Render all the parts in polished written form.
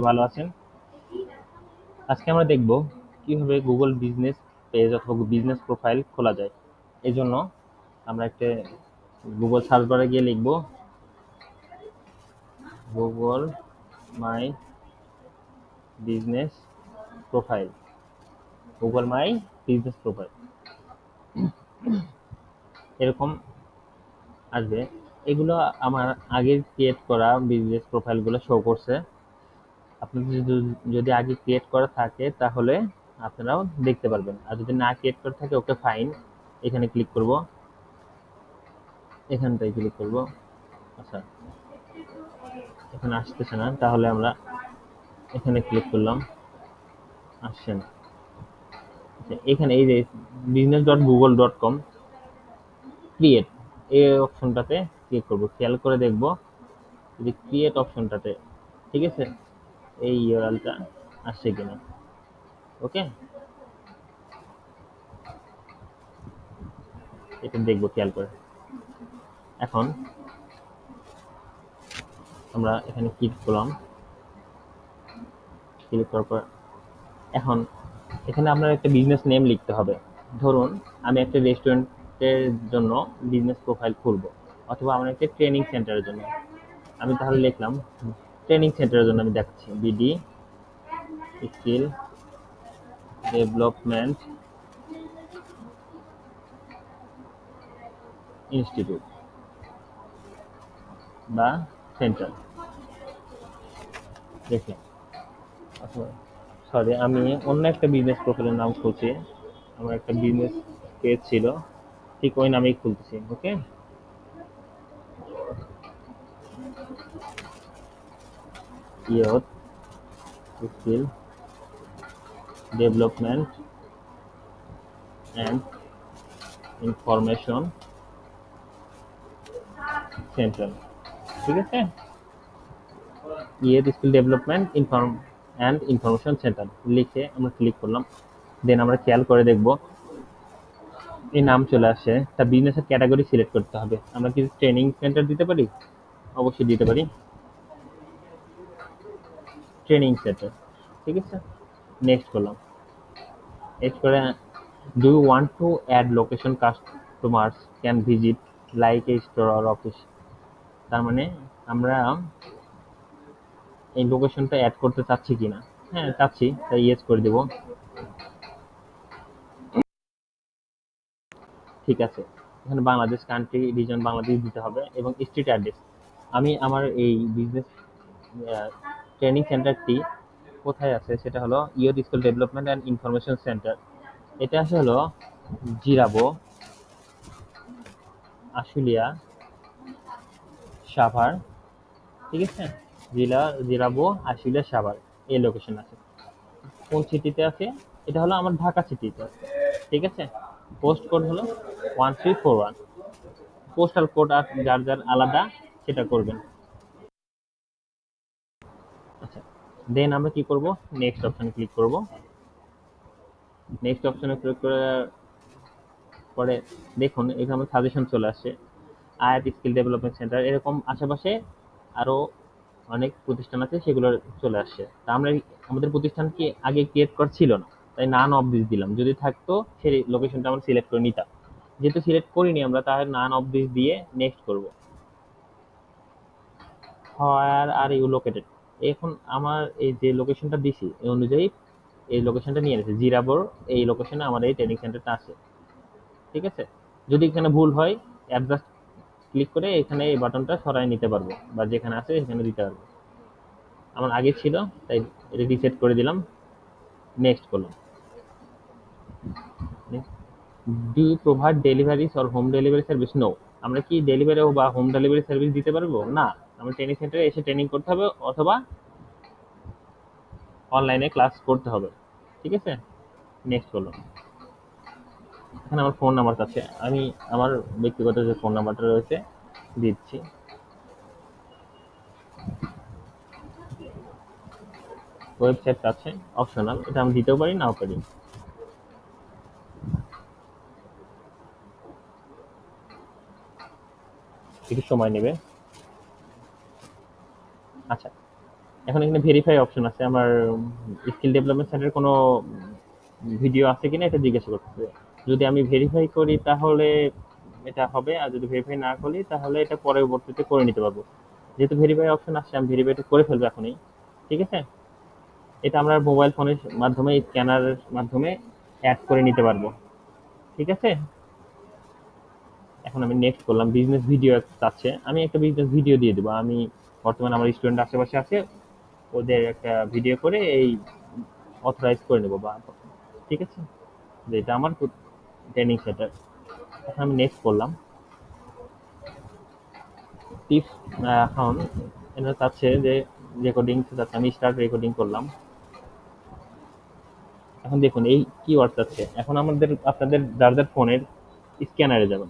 ভালো আছেন। আজকে আমরা দেখব কিভাবে গুগল বিজনেস পেজ অথবা বিজনেস প্রোফাইল খোলা যায়। এই জন্য আমরা একটা গুগল সার্চ বারে গিয়ে লিখব Google my business profile. Google my business profile এরকম আসবে। এগুলো আমার আগের ক্রিয়েট করা বিজনেস প্রোফাইলগুলো শো করছে। আপনাদের যদি আগে ক্রিয়েট করা থাকে তাহলে আপনারাও দেখতে পারবেন, আর যদি না ক্রিয়েট করা থাকে ওকে ফাইন। এখানে ক্লিক করব, এখানটায় ক্লিক করব। আচ্ছা, এখানে আসতেছে না, তাহলে আমরা এখানে ক্লিক করলাম, আসছে না। আচ্ছা, এখানে এই যে business.google.com ক্রিয়েট এই অপশনটাতে ক্লিক করব। খেয়াল করে দেখব যদি ক্রিয়েট অপশনটাতে, ঠিক আছে, এই ইউআরএলটা আসছে কিনা। ওকে, এটা দেখব খেয়াল করে। এখন আমরা এখানে ক্লিক করলাম, ক্লিক করার পর এখন এখানে আপনার একটা বিজনেস নেম লিখতে হবে। ধরুন আমি একটা রেস্টুরেন্টের জন্য বিজনেস প্রোফাইল খুলব, অথবা আমার একটা ট্রেনিং সেন্টারের জন্য। আমি তাহলে লিখলাম ট্রেনিং সেন্টারের জন্য আমি দেখাচ্ছি বিডি স্কিল ডেভেলপমেন্ট ইনস্টিটিউট বা সেন্টার লিখলাম। অথবা সরি, আমি অন্য একটা বিজনেস প্রোফাইলের নাম খুলছি। আমার একটা বিজনেস পেজ ছিল, ঠিক ওই নামেই খুলতেছি। Okay, youth skill development and information centre, ঠিক আছে। ইয়ের skill development and information centre লিখে আমরা ক্লিক করলাম। দেন আমরা খেয়াল করে দেখব এই নাম চলে আসে। তা বিজনেসের ক্যাটাগরি সিলেক্ট করতে হবে। আমরা কি ট্রেনিং সেন্টার দিতে পারি? অবশ্যই দিতে পারি, ট্রেনিং সেন্টার, ঠিক আছে। নেক্সট করলাম। নেক্সট করে do you want to add location customers can visit like a store or office. তার মানে আমরা এই লোকেশনটা অ্যাড করতে চাচ্ছি কিনা। হ্যাঁ চাচ্ছি, তাই ইয়েস করে দেবো। ঠিক আছে, এখানে বাংলাদেশ কান্ট্রি রিজন বাংলাদেশ দিতে হবে এবং স্ট্রিট অ্যাড্রেস। আমি আমার এই বিজনেস ট্রেনিং সেন্টারটি কোথায় আছে সেটা হলো year skill development and information centre. এটা আছে হলো জিরাবো, আশুলিয়া, সাভার, ঠিক আছে। জিরাবো, আশুলিয়া, সাভার এই লোকেশন আছে। কোন সিটিতে আছে? এটা হলো আমার ঢাকা সিটিতে আছে, ঠিক আছে। পোস্ট কোড হলো 1341। পোস্টাল কোড আর যার যার আলাদা সেটা করবেন। আচ্ছা, দেন আমরা কি করব? নেক্সট অপশনে ক্লিক করব। নেক্সট অপশনে ক্লিক করার পরে দেখুন এখানে সাজেশন চলে আসছে, আয়াত স্কিল ডেভেলপমেন্ট সেন্টার, এরকম আশেপাশে আরো অনেক প্রতিষ্ঠান আছে, সেগুলো চলে আসছে। তা আমরা আমাদের প্রতিষ্ঠান কি আগে ক্রিয়েট করা ছিল না, তাই নান অফ দিস দিলাম। যদি থাকতো সেই লোকেশনটা আমরা সিলেক্ট করে নিতাম। যেহেতু সিলেক্ট করিনি আমরা, তাহলে নান অফ দিস দিয়ে নেক্সট করব। হোয়ার আর ইউ লোকেটেড, এখন আমার এই যে লোকেশনটা দিছি এই অনুযায়ী এই লোকেশনটা নিয়ে নিয়েছে জিরাবোর। এই লোকেশনে আমার এই ট্রেনিং সেন্টারটা আছে, ঠিক আছে। যদি এখানে ভুল হয় অ্যাডজাস্ট ক্লিক করে এখানে এই বাটনটা সরাই নিতে পারবো, বা যেখানে আছে এখানে দিতে পারবো। আমার আগে ছিল তাই এটা রিসেট করে দিলাম, নেক্সট করলাম। Do you provide deliveries or home delivery service? No. আমরা কি ডেলিভারি বা হোম ডেলিভারি সার্ভিস দিতে পারবো না। আমরা ট্রেনিং সেন্টারে এসে ট্রেনিং করতে হবে, অথবা অনলাইনে ক্লাস করতে হবে, ঠিক আছে। নেক্সট করলাম। এখানে আমার ফোন নাম্বার আছে, আমি আমার ব্যক্তিগত যে ফোন নাম্বারটা রয়েছে দিচ্ছি। ওয়েবসাইট আছে অপশনাল, এটা আমি দিতেও পারি নাও পারি। একটু সময় নেবে। আচ্ছা, এখন এখানে ভেরিফাই অপশন আছে। আমার স্কিল ডেভেলপমেন্ট সেন্টারের কোনো ভিডিও আছে কিনা এটা জিজ্ঞাসা করতেছে। যদি আমি ভেরিফাই করি তাহলে এটা হবে, আর যদি ভেরিফাই না করি তাহলে এটা পরবর্তীতে করে নিতে পারবো। যেহেতু ভেরিফাই অপশন আসছে আমি ভেরিফাইটা করে ফেলবো এখনই। ঠিক আছে, এটা আমরা মোবাইল ফোনের মাধ্যমে স্ক্যানারের মাধ্যমে অ্যাড করে নিতে পারবো। ঠিক আছে, এখন আমি নেক্সট করলাম। বিজনেস ভিডিও চাচ্ছে, আমি একটা বিজনেস ভিডিও দিয়ে দেবো। আমি বর্তমানে আমার স্টুডেন্ট আশেপাশে আছে, ওদের একটা ভিডিও করে এই অথরাইজ করে নেবো বা, ঠিক আছে, যে এটা আমার ট্রেনিং সেন্টার। এখন আমি নেক্সট করলাম টিপস। এখন এটা চাচ্ছে যে রেকর্ডিং চাচ্ছে, আমি স্টার্ট রেকর্ডিং করলাম। এখন দেখুন এই কিওয়ার্ড চাচ্ছে। এখন আমাদের আপনাদের যার যার ফোনের স্ক্যানারে যাবেন।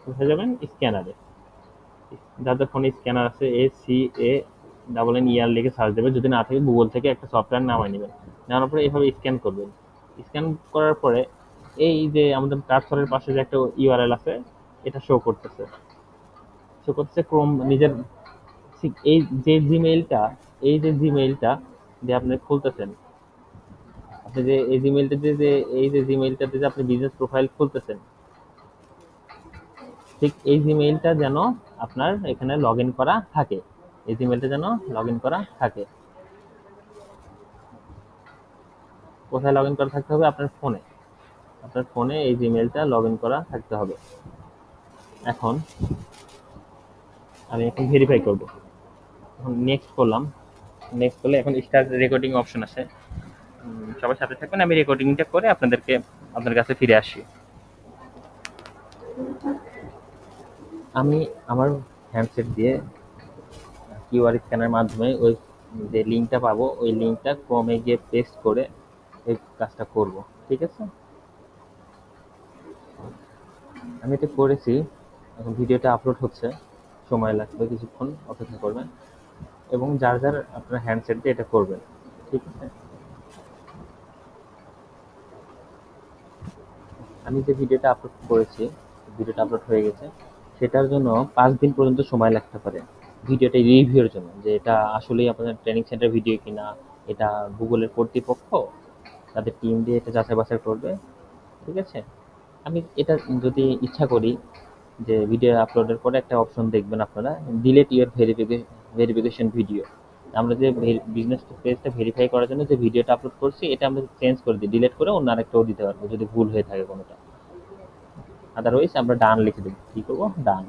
কোথায় যাবেন? স্ক্যানারে। যাদের ফোনে স্ক্যানার আছে ACA লিখে সার্চ দেবে। যদি না থাকে গুগল থেকে একটা সফটওয়্যার নামায় নেবেন। নেওয়ার পরে এইভাবে স্ক্যান করবেন। স্ক্যান করার পরে এই যে আমাদের কার্সরের পাশে যে একটা ইউআরএল আছে, এটা শো করতেছে ক্রোম নিজের। ঠিক এই যে জিমেইলটা যে আপনি খুলতেছেন, আপনি যে এই জিমেইলটাতে যে এই যে জিমেইলটাতে যে আপনি বিজনেস প্রোফাইল খুলতেছেন, ঠিক এই জিমেইলটা যেন আপনার এখানে লগ ইন করা থাকে। এই জিমেইলটা যেন লগ ইন করা থাকে। কোথায় লগ ইন করা থাকতে হবে? আপনার ফোনে। আপনার ফোনে এই জিমেইলটা লগ ইন করা থাকতে হবে। এখন আমি এখন ভেরিফাই করব। এখন নেক্সট করলাম। নেক্সট করলে এখন স্টার্ট রেকর্ডিং অপশন আছে। সবার সাথে থাকবেন, আমি রেকর্ডিংটা করে আপনার কাছে ফিরে আসি। আমি আমার হ্যান্ডসেট দিয়ে কিউআর স্ক্যানের মাধ্যমে ওই যে লিঙ্কটা পাবো, ওই লিঙ্কটা ক্রমে গিয়ে পেস্ট করে এই কাজটা করব। ঠিক আছে, আমি এটা করেছি। এখন ভিডিওটা আপলোড হচ্ছে, সময় লাগবে, কিছুক্ষণ অপেক্ষা করবেন। এবং যার যার আপনার হ্যান্ডসেট দিয়ে এটা করবেন। ঠিক আছে, আমি যে ভিডিওটা আপলোড করেছি, ভিডিওটা আপলোড হয়ে গেছে, সেটার জন্য 5 দিন পর্যন্ত সময় লাগতে পারে ভিডিওটা রিভিউর জন্য, যে এটা আসলেই আপনাদের ট্রেনিং সেন্টার ভিডিও কিনা। এটা গুগলের কর্তৃপক্ষ তাদের টিম দিয়ে এটা যাচাই বাছাই করবে। ঠিক আছে, আমি এটা যদি ইচ্ছা করি যে ভিডিও আপলোডের পরে একটা অপশন দেখবেন আপনারা, ডিলিট ইউর ভেরিফিকেশন ভিডিও। আমরা যে বিজনেস পেজটা ভেরিফাই করার জন্য যে ভিডিওটা আপলোড করছি, এটা আমরা চেঞ্জ করে দিই, ডিলিট করে অন্য আরেকটাও দিতে পারবো যদি ভুল হয়ে থাকে কোনোটা। আদারওয়াইজ আমরা ডান লিখে দেবো। কি করবো? ডান।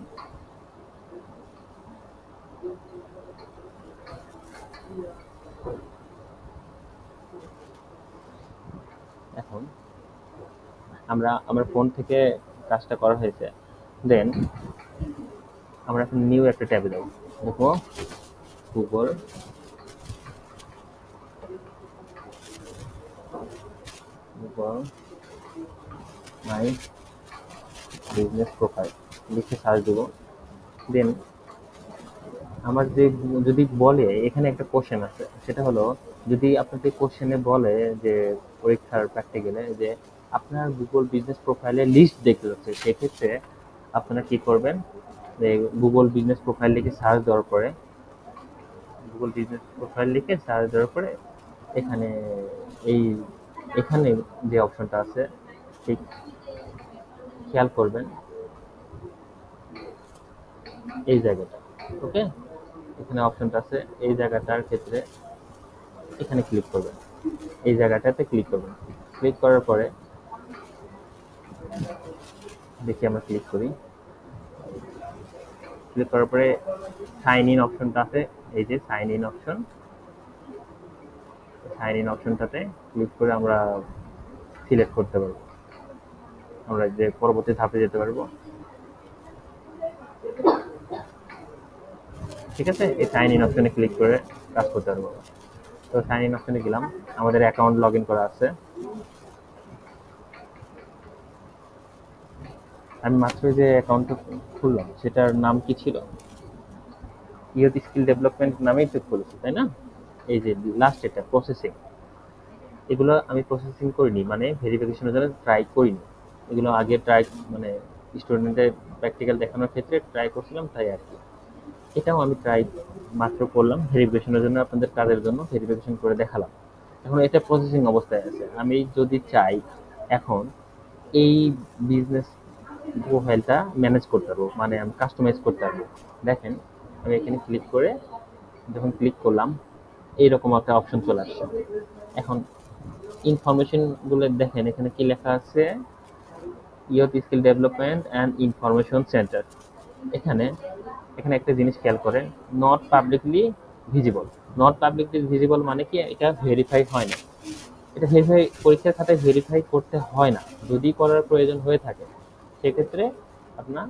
এখন আমার ফোন থেকে কাজটা করা হয়েছে। দেন আমরা এখন নিউ একটা ট্যাবে যাবো। দেখো Google Google my business profile লিখে সার্চ দেবো। দেন আমার যে যদি বলে এখানে একটা কোশ্চেন আছে, সেটা হলো যদি আপনাদের কোশ্চেনে বলে যে পরীক্ষার প্র্যাকটিক্যালে যে আপনার গুগল বিজনেস প্রোফাইলে লিস্ট দেখতে যাচ্ছে, সেক্ষেত্রে আপনারা কি করবেন? যে গুগল বিজনেস প্রোফাইল লিখে সার্চ দেওয়ার পরে এখানে এই এখানে যে অপশনটা আছে, ঠিক খেয়াল করবেন এই জায়গাটা। ওকে, এখানে অপশনটা আছে, এই জায়গাটার ক্ষেত্রে এখানে ক্লিক করবেন। এই জায়গাটাতে ক্লিক করবেন। ক্লিক করার পরে দেখি আমরা ক্লিক করি। ক্লিক করার পরে সাইন ইন অপশনটা আছে। এই যে sign in option, sign in অপশনটাতে ক্লিক করে আমরা সিলেক্ট করতে পারবো, আমরা যে পরবর্তী ধাপে যেতে পারবো। ঠিক আছে, এই সাইন ইন অপশনে ক্লিক করে কাজ করতে পারবো। তো সাইন ইন অপশনে গেলাম, আমাদের অ্যাকাউন্ট লগ ইন করা আছে। আমি মাত্র যে অ্যাকাউন্টটা খুললাম সেটার নাম কি ছিল? ইয়ত স্কিল ডেভেলপমেন্ট নামেই তো খুলেছি, তাই না? এই যে লাস্ট এটা প্রসেসিং, এগুলো আমি প্রসেসিং করিনি, মানে ভেরিফিকেশনের জন্য ট্রাই করিনি। এগুলো আগে ট্রাই, মানে স্টুডেন্টের প্র্যাকটিক্যাল দেখানোর ক্ষেত্রে ট্রাই করছিলাম, তাই আর কি। এটাও আমি ট্রাই মাত্র করলাম ভেরিফিকেশনের জন্য, আপনাদের কাজের জন্য ভেরিফিকেশন করে দেখালাম। এখন এটা প্রসেসিং অবস্থায় আছে। আমি যদি চাই এখন এই বিজনেস প্রোফাইলটা ম্যানেজ করতে পারবো, মানে আমি কাস্টমাইজ করতে পারবো। দেখেন, আমি এখানে ক্লিক করে যখন ক্লিক করলাম এইরকম একটা অপশন চলে আসছে। এখন ইনফরমেশন গুলো দেখেন, এখানে কি লেখা আছে, youth skill development and information centre. এখানে এখানে একটা জিনিস খেয়াল করেন, not publicly visible. Not publicly visible মানে কি, এটা ভেরিফাই হয় না। এটা ভেরিফাই পরীক্ষার খাতায় ভেরিফাই করতে হয় না। যদি করার প্রয়োজন হয়ে থাকে সেক্ষেত্রে আপনার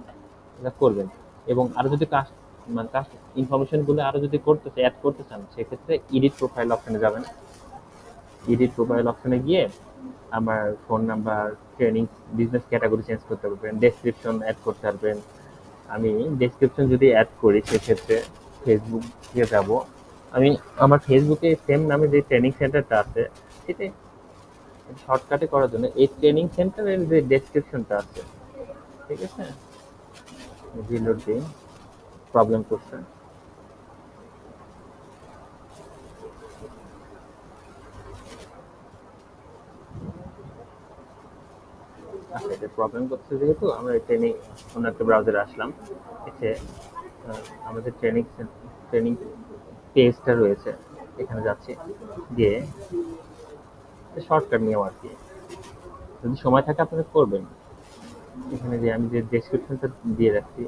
এটা করবেন। এবং আরো যদি কাস্ট মানে কাস্ট ইনফরমেশন গুলো আরো যদি অ্যাড করতে চান সেক্ষেত্রে এডিট প্রোফাইল অপশনে যাবেন। এডিট প্রোফাইল অপশনে গিয়ে আমার phone number, training, business category change করতে পারবেন, ডেসক্রিপশন অ্যাড করতে পারবেন। আমি ডেসক্রিপশন যদি অ্যাড করি সেক্ষেত্রে ফেসবুকে যাব। আমি আমার ফেসবুকে সেম নামে যে ট্রেনিং সেন্টারটা আছে সেটা শর্টকাটে করার জন্য এই ট্রেনিং সেন্টারের যে ডেসক্রিপশনটা আছে, ঠিক আছে, রিলোড দিই, প্রবলেম করছে। আচ্ছা, এটা প্রবলেম করছে যেহেতু আমরা ট্রেনিং অন্য একটা ব্রাউজারে আসলাম। এসে আমাদের ট্রেনিং পেজটা রয়েছে, এখানে যাচ্ছি, দিয়ে শর্টকাট নিয়ম আর কি। যদি সময় থাকে আপনারা করবেন। এখানে যে আমি যে ডেসক্রিপশনটা দিয়ে রাখছি,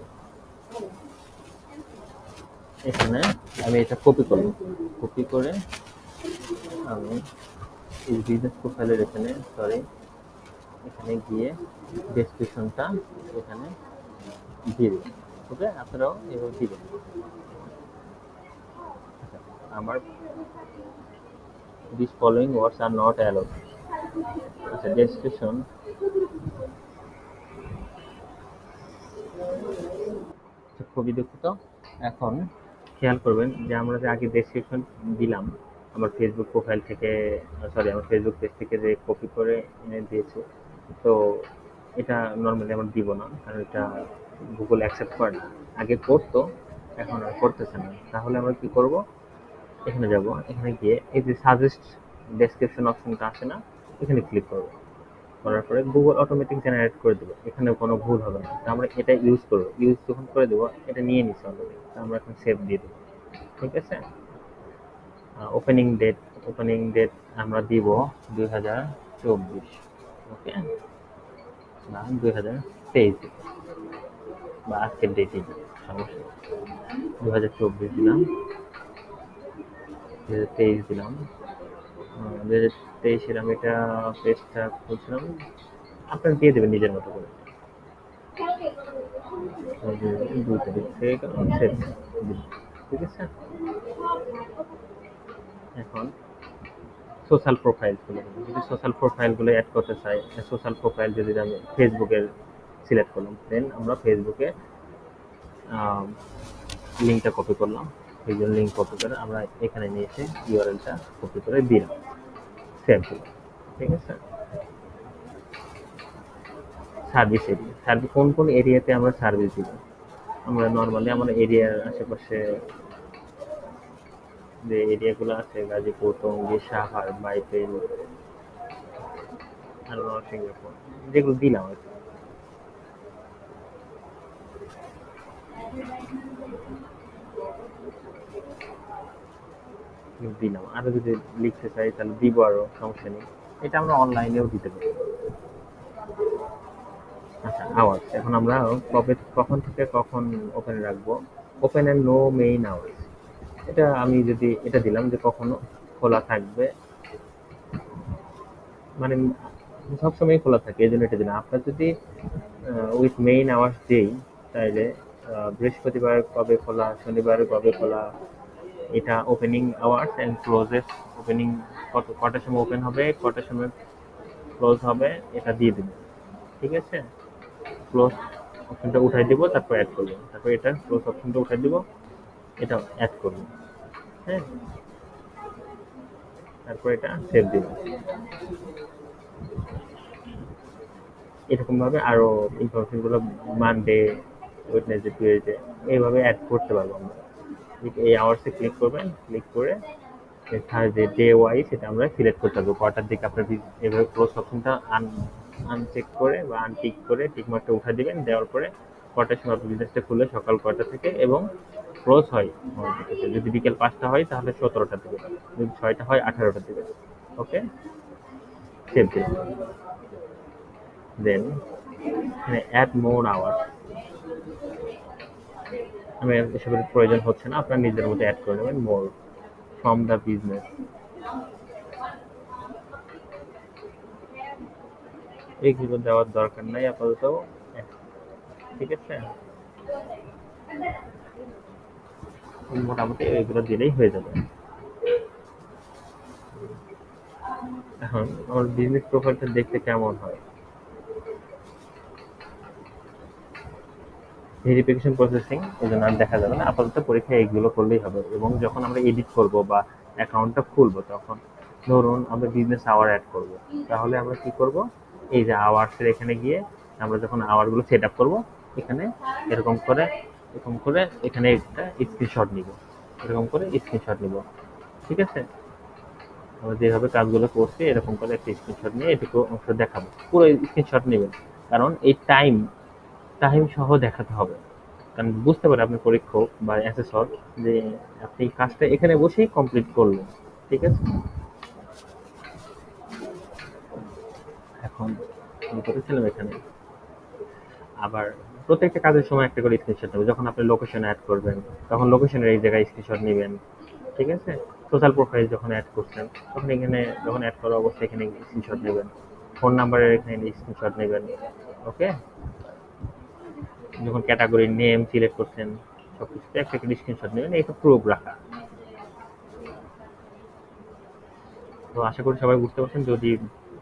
এখানে আমি এটা কপি করব। কপি করে আমি এই বিজনেস প্রোফাইলের এখানে, সরি, এখানে গিয়ে ডেসক্রিপশনটা এখানে দিয়ে দেবেন। ওকে, আপনারাও এভাবে দিবেন। আচ্ছা, আমার this following words are not allowed. আচ্ছা, ডেসক্রিপশন, খুবই দুঃখিত। এখন খেয়াল করবেন যে আমরা যে আগে ডেসক্রিপশন দিলাম আমার ফেসবুক প্রোফাইল থেকে, সরি, আমার ফেসবুক পেজ থেকে যে কপি করে এনে দিয়েছি, তো এটা নর্মালি আমরা দিব না, কারণ এটা গুগল অ্যাকসেপ্ট করে না। আগে করতো, এখন আর করতেছে না। তাহলে আমরা কি করব, এখানে যাব, এখানে গিয়ে এই যে সাজেস্ট ডেসক্রিপশন অপশনটা আসে না, এখানে ক্লিক করব। করার পরে গুগল অটোমেটিক জেনারেট করে দেবে, এখানে কোনো ভুল হবে না। তো আমরা এটা ইউজ করবো, ইউজ যখন করে দেবো এটা নিয়ে নিচ্ছি অলরেডি, তো আমরা এখন সেভ দিয়ে দেবো। ঠিক আছে, ওপেনিং ডেট আমরা দিব 2024, ওকে, না 2023 বা আজকের ডেটই দিই, সমস্যা নেই। 2024 দিলাম, 2023 দিলাম। 2023-এর আমি এটা পেজটা খুলছিলাম, আপনারা দিয়ে দেবেন নিজের মতো করে। 2 তারিখ থেকে সেভ, ঠিক আছে। এখন সোশ্যাল প্রোফাইল গুলো, যদি সোশ্যাল প্রোফাইল গুলো অ্যাড করতে চাই, সোশ্যাল প্রোফাইল যদি আমি ফেসবুকের সিলেক্ট করলাম, দেন আমরা ফেসবুকে লিঙ্কটা কপি করলাম। এই জন্য লিঙ্ক কপি করে আমরা এখানে নিয়ে এসে ইউআরএলটা কপি করে দিলাম, সেভ দিলাম। ঠিক আছে, সার্ভিস এরিয়া, সার্ভিস কোন কোন এরিয়াতে আমরা সার্ভিস দিব, আমরা নর্মালি আমার এরিয়ার আশেপাশে যে এরিয়াগুলো আছে, গাজীপুর, টঙ্গী, সাভার, বাইফেল আর নরসিংদীপুর, যেগুলো দিলাম আর কি, দিলাম। আরো যদি লিখতে চাই তাহলে দিব, আরো সমস্যা নেই। এটা আমরা অনলাইনেও দিতে পারি। আচ্ছা, আওয়ার্স এখন আমরা কখন থেকে কখন ওপেন রাখবো, open and no main hours. এটা আমি যদি এটা দিলাম যে কখনো খোলা থাকবে, মানে সবসময় খোলা থাকে, এই জন্য এটা দিলাম। আপনার যদি উইথ মেইন আওয়ার্স দেই, তাহলে বৃহস্পতিবার কবে খোলা, শনিবার কবে খোলা, এটা opening hours and clauses, opening কটার সময় ওপেন হবে, কটার সময় ক্লোজ হবে, এটা দিয়ে দেবেন। ঠিক আছে, ক্লোজ অপশনটা উঠাই দিব, তারপর অ্যাড করবেন, তারপর এটা ক্লোজ অপশনটা উঠাই দিব, এটা অ্যাড করবেন। হ্যাঁ, তারপর এটা সেভ দিব। এরকম ভাবে আরো ইনফরমেশন গুলো মানডে, ওয়েডনেসডে, টুয়েসডে এইভাবে অ্যাড করতে পারবো আমরা। এই আওয়ার্সে ক্লিক করবেন, ক্লিক করে এখানে যে ডে ওয়াইজ সেটা আমরা সিলেক্ট করতে হবে। কটার দিকে আপনার এভাবে ক্লোজ অপশনটা আনচেক করে বা আনটিক করে টিক মার্কটা উঠা দিবেন। দেওয়ার পরে কটার সময় আপনি বিজনেসটা খুলে সকাল কয়টা থেকে এবং ক্লোজ হয় যদি বিকেল 5টা হয় তাহলে 17টা থেকে, যদি 6টা হয় 18টা থেকে। ওকে, সেভ দিন। দেন অ্যাড মোর আওয়ার, আমি এসবের প্রয়োজন হচ্ছে না, আপনার নিজের মধ্যে অ্যাড করে নেবেন মোর ফ্রম দ্য বিজনেস। এইগুলো দেওয়ার দরকার নাই আপাতত, ঠিক আছে। মোটামুটি এগুলো দিলেই হয়ে যাবে। এখন আমার বিজনেস প্রোফাইলটা দেখতে কেমন হয়, ভেরিফিকেশন প্রসেসিং এই জন্য আর দেখা যাবে না আপাতত। পরীক্ষা এইগুলো করলেই হবে। এবং যখন আমরা এডিট করব বা অ্যাকাউন্টটা খুলবো তখন ধরুন আমরা বিজনেস আওয়ার অ্যাড করব, তাহলে আমরা কি করব, এই যে আওয়ার্সের এখানে গিয়ে আমরা যখন আওয়ারগুলো সেট আপ করবো এখানে এরকম করে এখানে একটা স্ক্রিনশট নিব, এরকম করে স্ক্রিনশট নিব, ঠিক আছে। আমরা যেভাবে কাজগুলো করছি এরকম করে একটা স্ক্রিনশট নিয়ে এটুকু অংশ দেখাবো, পুরো স্ক্রিনশট নেবেন। কারণ এই টাইম টাইম সহ দেখাতে হবে, কারণ বুঝতে পারে আপনার পরীক্ষক বা অ্যাসেসর যে আপনি কাজটা এখানে বসেই কমপ্লিট করলেন, ঠিক আছে। এখন আমি করেছিলাম এখানে আবার প্রত্যেকটা কাজের সময় একটা করে স্ক্রিনশট নেবেন। যখন আপনি লোকেশন অ্যাড করবেন তখন লোকেশনের এই জায়গায় স্ক্রিনশট নেবেন, ঠিক আছে। সোশ্যাল প্রোফাইল যখন অ্যাড করছেন তখন এখানে, যখন অ্যাড করা অবস্থায় এখানে স্ক্রিনশট নেবেন। ফোন নাম্বারের এখানে স্ক্রিনশট নেবেন, ওকে। যখন ক্যাটাগরি নেম সিলেক্ট করছেন সবকিছুতে একটা করে স্ক্রিনশট নেবেন, এটা প্রুফ রাখা। তো আশা করি সবাই বুঝতে পারছেন। যদি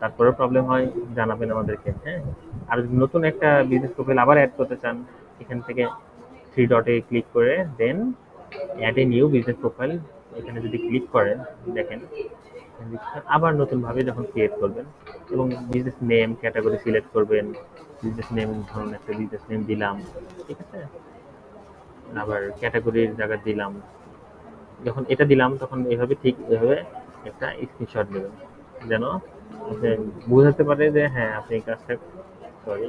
তারপরেও প্রবলেম হয় জানাবেন আমাদেরকে, হ্যাঁ। আর যদি নতুন একটা বিজনেস প্রোফাইল আবার অ্যাড করতে চান, এখান থেকে থ্রি ডটে ক্লিক করে দেন add a new business profile, এখানে যদি ক্লিক করেন দেখেন আবার নতুনভাবে যখন ক্রিয়েট করবেন এবং বিজনেস নেম ক্যাটাগরি সিলেক্ট করবেন। বিজনেস নেম ধরুন একটা বিজনেস নেম দিলাম, ঠিক আছে। আবার ক্যাটাগরির জায়গা দিলাম, যখন এটা দিলাম তখন এভাবে ঠিক এভাবে একটা স্ক্রিনশট নেবেন, যেন আপনি বোঝাতে পারে যে হ্যাঁ আপনি এই কাজটা, সরি,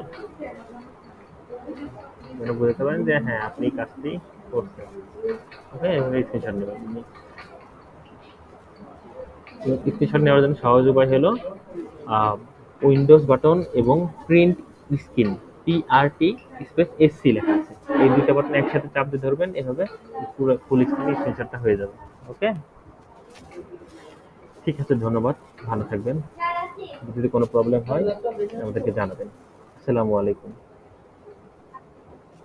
যেন বোঝাতে পারেন যে হ্যাঁ আপনি এই কাজটি করছেন। ওকে, এভাবে স্ক্রিনশট নেবেন। স্ক্রিনশট নেওয়ার জন্য সহজ উপায় হলো উইন্ডোজ বাটন এবং print screen, PRT space SC লেখা আছে, এই দুইটা বাটন একসাথে চাপ দিয়ে ধরবেন, এভাবে পুরো ফুল স্ক্রিন স্ক্রিনশটটা হয়ে যাবে। ওকে, ঠিক আছে, ধন্যবাদ, ভালো থাকবেন। যদি কোনো প্রবলেম হয় আমাদেরকে জানাবেন। আসসালামু আলাইকুম।